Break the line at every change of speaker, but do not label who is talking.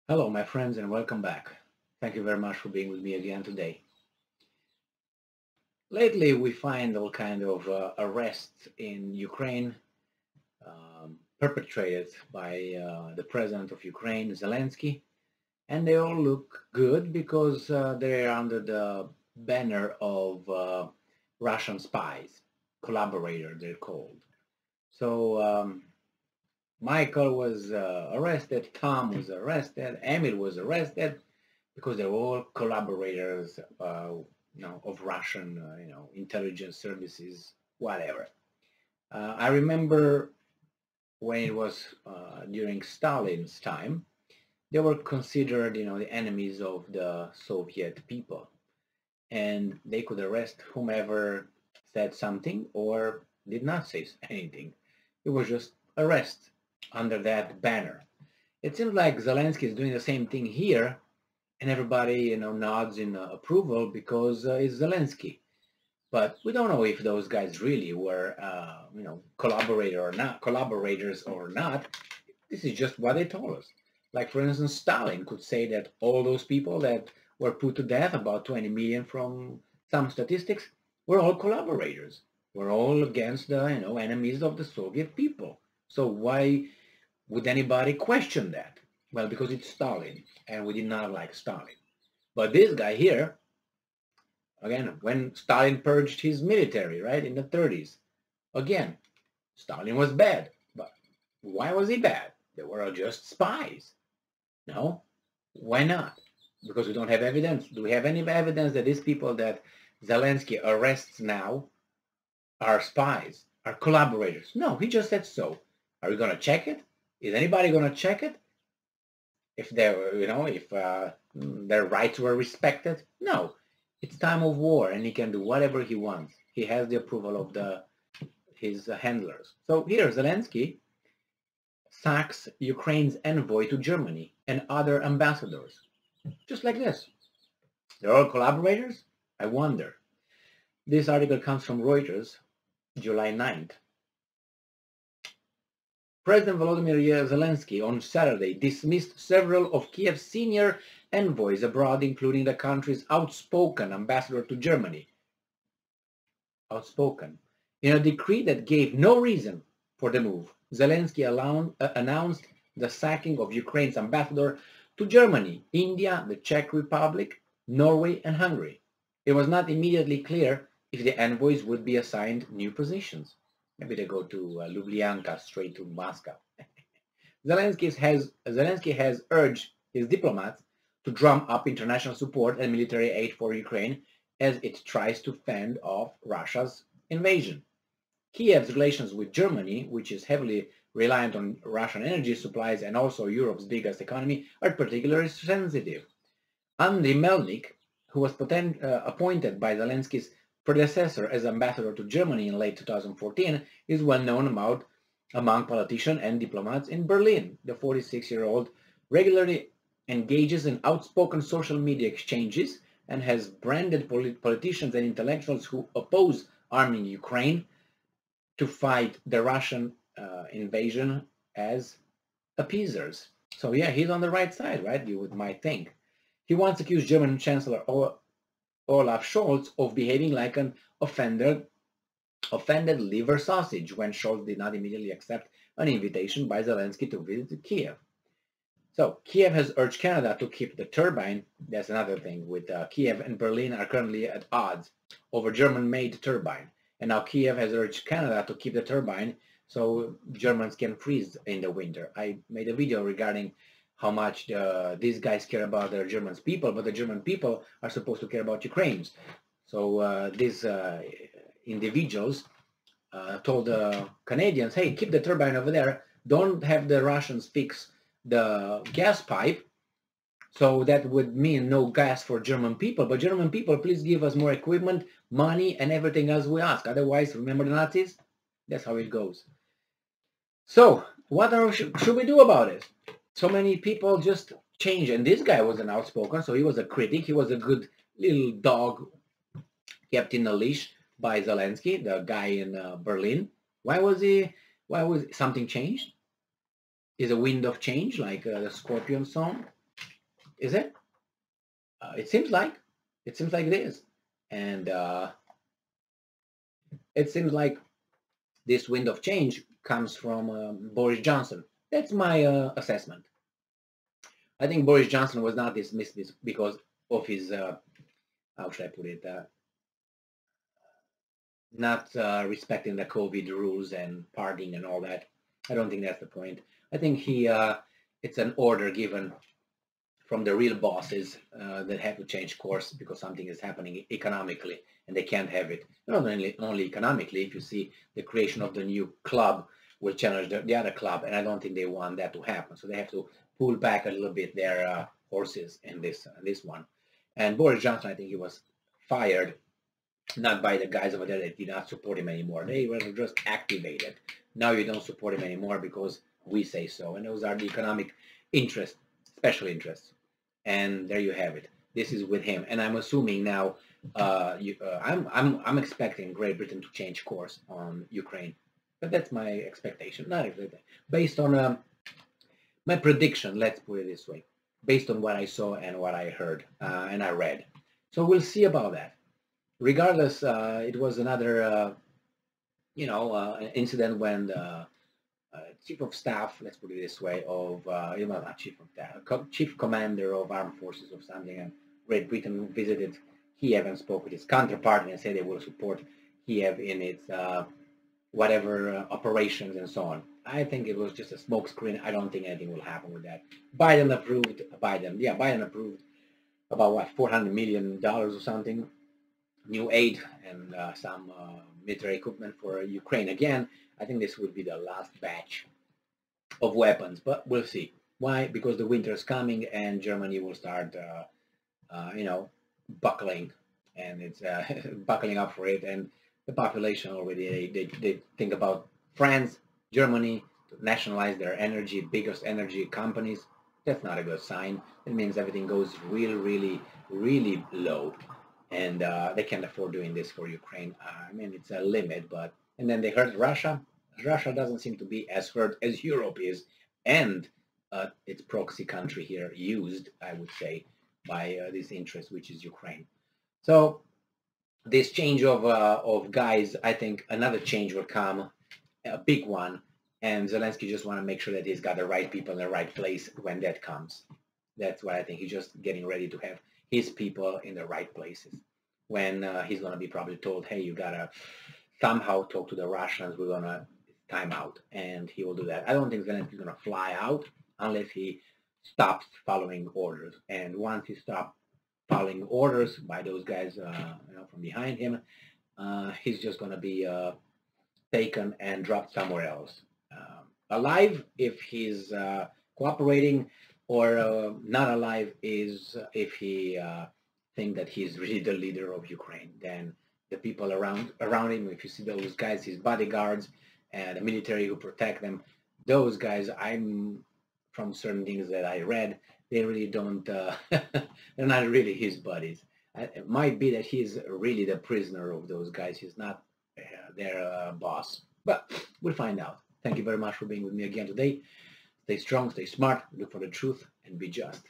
Hello, my friends, and welcome back. Thank you very much for being with me again today. Lately, we find all kind of arrests in Ukraine perpetrated by the president of Ukraine, Zelensky, and they all look good because they're under the banner of Russian spies, collaborators they're called. So Michael was arrested, Tom was arrested, Emil was arrested, because they're all collaborators, of Russian, intelligence services, whatever. I remember when it was during Stalin's time, they were considered, the enemies of the Soviet people, and they could arrest whomever said something or did not say anything. It was just arrest under that banner. It seems like Zelensky is doing the same thing here, and everybody nods in approval because it's Zelensky. But we don't know if those guys really were collaborators or not. This is just what they told us. Like, for instance, Stalin could say that all those people that were put to death, about 20 million from some statistics, were all collaborators. We're all against the enemies of the Soviet people. So why would anybody question that? Well, because it's Stalin, and we did not like Stalin. But this guy here, again, when Stalin purged his military, right, in the 30s, again, Stalin was bad. But why was he bad? They were just spies. No? Why not? Because we don't have evidence. Do we have any evidence that these people that Zelensky arrests now are spies, are collaborators? No, he just said so. Are we going to check it? Is anybody going to check it? If their rights were respected? No. It's time of war, and he can do whatever he wants. He has the approval of his handlers. So here, Zelensky sacks Ukraine's envoy to Germany and other ambassadors. Just like this. They're all collaborators? I wonder. This article comes from Reuters, July 9th. President Volodymyr Zelensky on Saturday dismissed several of Kiev's senior envoys abroad, including the country's outspoken ambassador to Germany. Outspoken. In a decree that gave no reason for the move, Zelensky announced the sacking of Ukraine's ambassador to Germany, India, the Czech Republic, Norway, and Hungary. It was not immediately clear if the envoys would be assigned new positions. Maybe they go to Lubyanka, straight to Moscow. Zelensky has urged his diplomats to drum up international support and military aid for Ukraine as it tries to fend off Russia's invasion. Kiev's relations with Germany, which is heavily reliant on Russian energy supplies and also Europe's biggest economy, are particularly sensitive. Andriy Melnik, who was appointed by Zelensky's predecessor as ambassador to Germany in late 2014, is well known among politicians and diplomats in Berlin. The 46-year-old regularly engages in outspoken social media exchanges and has branded politicians and intellectuals who oppose arming Ukraine to fight the Russian invasion as appeasers. So yeah, he's on the right side, right? You might think. He once accused German Chancellor Olaf Scholz of behaving like an offended liver sausage when Scholz did not immediately accept an invitation by Zelensky to visit Kiev. So Kiev has urged Canada to keep the turbine. That's another thing. With Kiev and Berlin are currently at odds over German-made turbine. And now Kiev has urged Canada to keep the turbine so Germans can freeze in the winter. I made a video regarding how much these guys care about their German people, but the German people are supposed to care about Ukrainians. So these individuals told the Canadians, hey, keep the turbine over there. Don't have the Russians fix the gas pipe. So that would mean no gas for German people. But German people, please give us more equipment, money, and everything else we ask. Otherwise, remember the Nazis? That's how it goes. So what should we do about it? So many people just change. And this guy was an outspoken, so he was a critic. He was a good little dog kept in a leash by Zelensky, the guy in Berlin. Why was something changed? Is a wind of change like the Scorpion song? Is it? It seems like. It seems like it is. And it seems like this wind of change comes from Boris Johnson. That's my assessment. I think Boris Johnson was not dismissed because of his, how should I put it, not respecting the COVID rules and partying and all that. I don't think that's the point. I think it's an order given from the real bosses that have to change course because something is happening economically and they can't have it. Not only economically, if you see the creation of the new club will challenge the other club, and I don't think they want that to happen. So they have to pull back a little bit their horses in this one. And Boris Johnson, I think he was fired not by the guys over there that did not support him anymore. They were just activated. Now you don't support him anymore because we say so. And those are the economic interests, special interests. And there you have it. This is with him. And I'm assuming now, I'm expecting Great Britain to change course on Ukraine. But that's my expectation. Not exactly. Based on my prediction, let's put it this way. Based on what I saw and what I heard and I read. So we'll see about that. Regardless, it was another, incident when the chief of staff, let's put it this way, of, not chief of staff, chief commander of armed forces of something, and Great Britain visited Kiev and spoke with his counterpart and said they will support Kiev in its whatever operations and so on. I think it was just a smokescreen. I don't think anything will happen with that. Biden approved about what, $400 million or something, new aid and some military equipment for Ukraine. Again, I think this will be the last batch of weapons, but we'll see. Why? Because the winter is coming and Germany will start, buckling, and it's buckling up for it. And the population already, they think about France, Germany, to nationalize their energy, biggest energy companies. That's not a good sign. It means everything goes really, really low. And they can't afford doing this for Ukraine. I mean, it's a limit, but... And then they hurt Russia. Russia doesn't seem to be as hurt as Europe is, and its proxy country here used, I would say, by this interest, which is Ukraine. So this change of guys, I think another change will come, a big one, and Zelensky just want to make sure that he's got the right people in the right place when that comes. That's what I think. He's just getting ready to have his people in the right places. When he's going to be probably told, hey, you got to somehow talk to the Russians, we're going to time out, and he will do that. I don't think Zelensky's going to fly out unless he stops following orders. And once he stops following orders by those guys from behind him, he's just going to be taken and dropped somewhere else. Alive if he's cooperating, or not alive is if he think that he's really the leader of Ukraine. Then the people around him, if you see those guys, his bodyguards and the military who protect them, those guys, I'm from certain things that I read, they really don't, they're not really his buddies. It might be that he's really the prisoner of those guys. He's not their boss, but we'll find out. Thank you very much for being with me again today. Stay strong, stay smart, look for the truth, and be just.